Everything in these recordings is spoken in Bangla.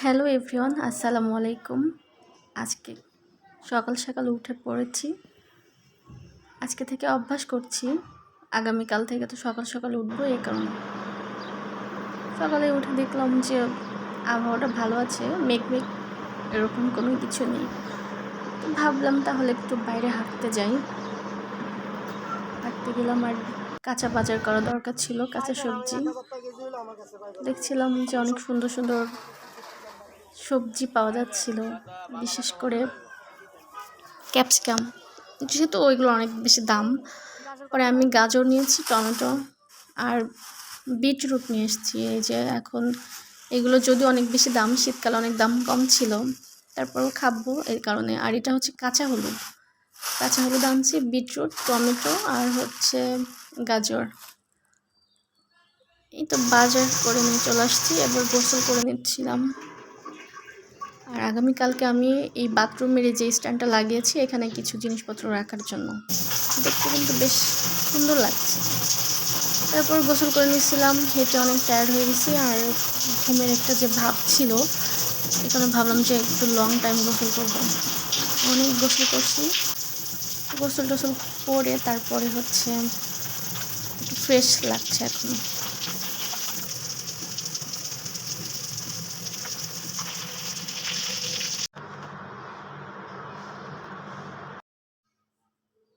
হ্যালো এভরিওয়ান, আসসালামু আলাইকুম। আজকে সকাল সকাল উঠে পড়েছি। আজকে থেকে অভ্যাস করছি, আগামীকাল থেকে তো সকাল সকাল উঠবো। এই কারণে সকালে উঠে দেখলাম যে আবহাওয়াটা ভালো আছে, মেঘ মেঘ এরকম কোনো কিছু নেই। তো ভাবলাম তাহলে একটু বাইরে হাঁটতে যাই। হাঁটতে গেলাম, আর কাঁচা বাজার করা দরকার ছিল, কাঁচা সবজি। দেখছিলাম যে অনেক সুন্দর সুন্দর সবজি পাওয়া যাচ্ছিল, বিশেষ করে ক্যাপসিকাম, যেহেতু ওইগুলো অনেক বেশি দাম। পরে আমি গাজর নিয়েছি, টমেটো আর বিটরুট নিয়ে এসেছি। এই যে এখন এগুলো যদি অনেক বেশি দাম, শীতকালে অনেক দাম কম ছিল, তারপরেও খাবো এই কারণে। আর এটা হচ্ছে কাঁচা হলুদ আনছি, বিটরুট, টমেটো আর হচ্ছে গাজর। এই তো বাজার করে নিয়ে চলে আসছি, এবার গোসল করে নিচ্ছিলাম। আর আগামীকালকে আমি এই বাথরুমের যে স্ট্যান্ডটা লাগিয়েছি, এখানে কিছু জিনিসপত্র রাখার জন্য। দেখতে কিন্তু বেশ সুন্দর লাগছে। তারপর গোসল করে নিচ্ছিলাম, হেঁটে অনেক টায়ার্ড হয়ে গেছি, আর ঘুমের একটা যে ভাব ছিল, এখানে ভাবলাম যে একটু লং টাইম গোসল করবো। অনেক গোসল করছি, গোসল টোসল করে তারপরে হচ্ছে একটু ফ্রেশ লাগছে এখন।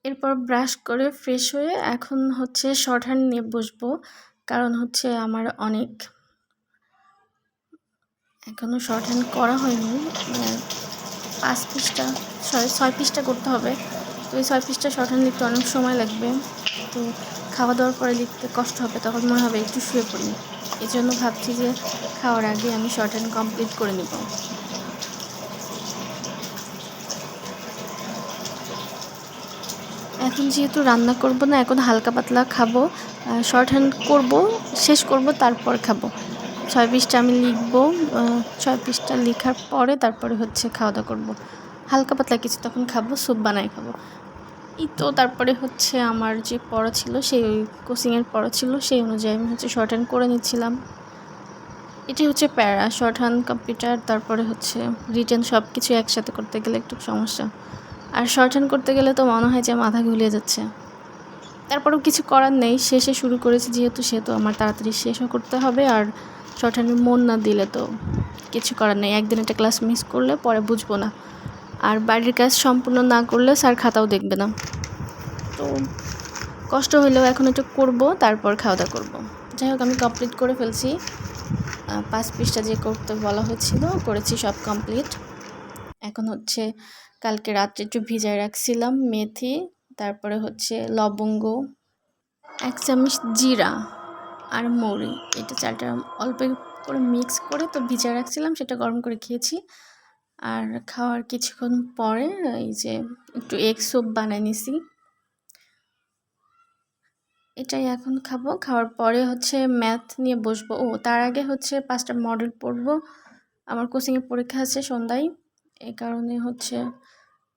এরপর ব্রাশ করে ফ্রেশ হয়ে এখন হচ্ছে শর্ট হ্যান্ড নিয়ে বসবো, কারণ হচ্ছে আমার এখনও শর্ট হ্যান্ড করা হয়নি। 5 পৃষ্ঠা, 6 পৃষ্ঠা করতে হবে। তো এই 6 পৃষ্ঠা শর্ট হ্যান্ড লিখতে অনেক সময় লাগবে। তো খাওয়া দাওয়ার পরে লিখতে কষ্ট হবে, তখন মনে হবে একটু শুয়ে পড়ি। এই জন্য ভাবছি যে খাওয়ার আগে আমি শর্ট হ্যান্ড কমপ্লিট করে নিব। এখন যেহেতু রান্না করব না, এখন হালকা পাতলা খাবো, শর্ট হ্যান্ড করব, শেষ করব, তারপর খাবো। 6 পৃষ্ঠা আমি লিখবো, 6 পৃষ্ঠা লেখার পরে তারপরে হচ্ছে খাওয়া দাওয়া করবো। হালকা পাতলা কিছু তখন খাবো, স্যুপ বানাই খাবো। এই তো তারপরে হচ্ছে আমার যে পড়া ছিল, সেই কোচিংয়ের পড়া ছিল, সেই অনুযায়ী আমি হচ্ছে শর্ট হ্যান্ড করে নিচ্ছিলাম। এটি হচ্ছে প্যারা, শর্ট হ্যান্ড, কম্পিউটার, তারপরে হচ্ছে রিটেন, সব কিছু একসাথে করতে গেলে একটু সমস্যা। আর শর্ট হ্যান্ড করতে গেলে তো মনে হয় যে মাথা ঘুলিয়ে যাচ্ছে। তারপরেও কিছু করার নেই, শেষে শুরু করেছি সেহেতু আমার তাড়াতাড়ি শেষও করতে হবে। আর শর্ট হ্যান্ডে মন না দিলে তো কিছু করার নেই, একদিন একটা ক্লাস মিস করলে পরে বুঝবো না। আর বাড়ির কাজ সম্পূর্ণ না করলে স্যার খাতাও দেখবে না। তো কষ্ট হইলেও এখন একটু করবো, তারপর খাওয়া দাওয়া করবো। যাই হোক, আমি কমপ্লিট করে ফেলছি। 5 পৃষ্ঠা যে করতে বলা হয়েছিল করেছি, সব কমপ্লিট। এখন হচ্ছে কালকে রাত্রে একটু ভিজায় রাখছিলাম মেথি, তারপরে হচ্ছে লবঙ্গ, 1 চামচ জিরা আর মৌরি, এটা চালটা অল্প করে মিক্স করে তো ভিজায় রাখছিলাম, সেটা গরম করে খেয়েছি। আর খাওয়ার কিছুক্ষণ পরে এই যে একটু এগ স্যুপ বানিয়ে নিছি, এটাই এখন খাবো। খাওয়ার পরে হচ্ছে ম্যাথ নিয়ে বসবো। তার আগে হচ্ছে 5টা মডেল পড়বো, আমার কোচিংয়ে পরীক্ষা আছে সন্ধ্যায়, এই কারণে হচ্ছে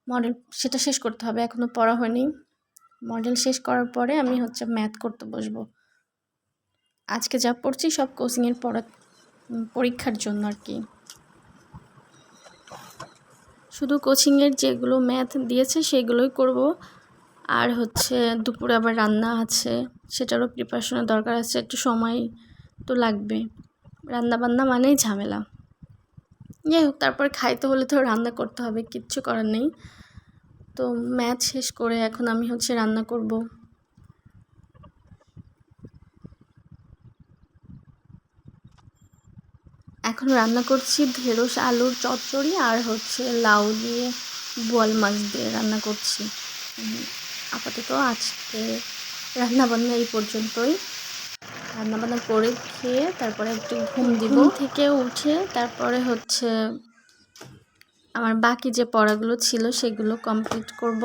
মডেল সেটা শেষ করতে হবে, এখনও পড়া হয়নি। মডেল শেষ করার পরে আমি হচ্ছে ম্যাথ করতে বসবো। আজকে যা পড়ছি সব কোচিংয়ের পরীক্ষার জন্য আর কি। শুধু কোচিংয়ের যেগুলো ম্যাথ দিয়েছে সেগুলোই করব। আর হচ্ছে দুপুরে আবার রান্না আছে, সেটারও প্রিপারেশনের দরকার আছে, একটু সময় তো লাগবে। রান্না বান্না মানেই ঝামেলা। যাই হোক, তারপর খাইতে হলে তো রান্না করতে হবে, কিচ্ছু করার নেই। তো ম্যাথ শেষ করে এখন আমি হচ্ছে রান্না করব। এখন রান্না করছি ঢেঁড়স আলুর চচ্চড়ি, আর হচ্ছে লাউ দিয়ে বোয়াল মাছ দিয়ে রান্না করছি। আপাতত আজকে রান্নাবান্না এই পর্যন্তই। রান্নাবান্না করে খেয়ে তারপরে একটু ঘুম দিব, থেকে উঠে তারপরে হচ্ছে আমার বাকি যে পড়াগুলো ছিল সেগুলো কমপ্লিট করব।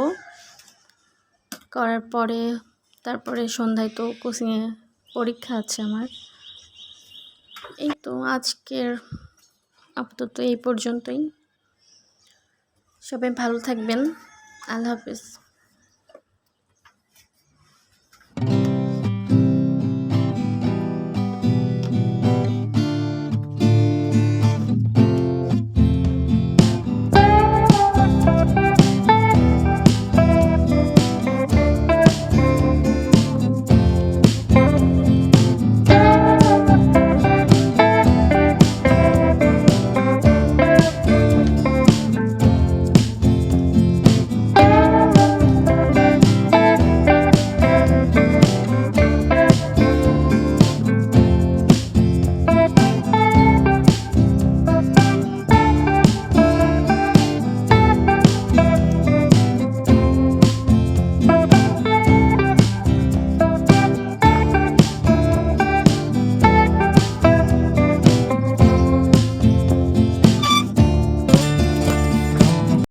করার পরে তারপরে সন্ধ্যায় তো কোচিংয়ে পরীক্ষা আছে আমার। এই তো আজকের আপাতত এই পর্যন্তই। সবাই ভালো থাকবেন, আল্লাহ হাফেজ।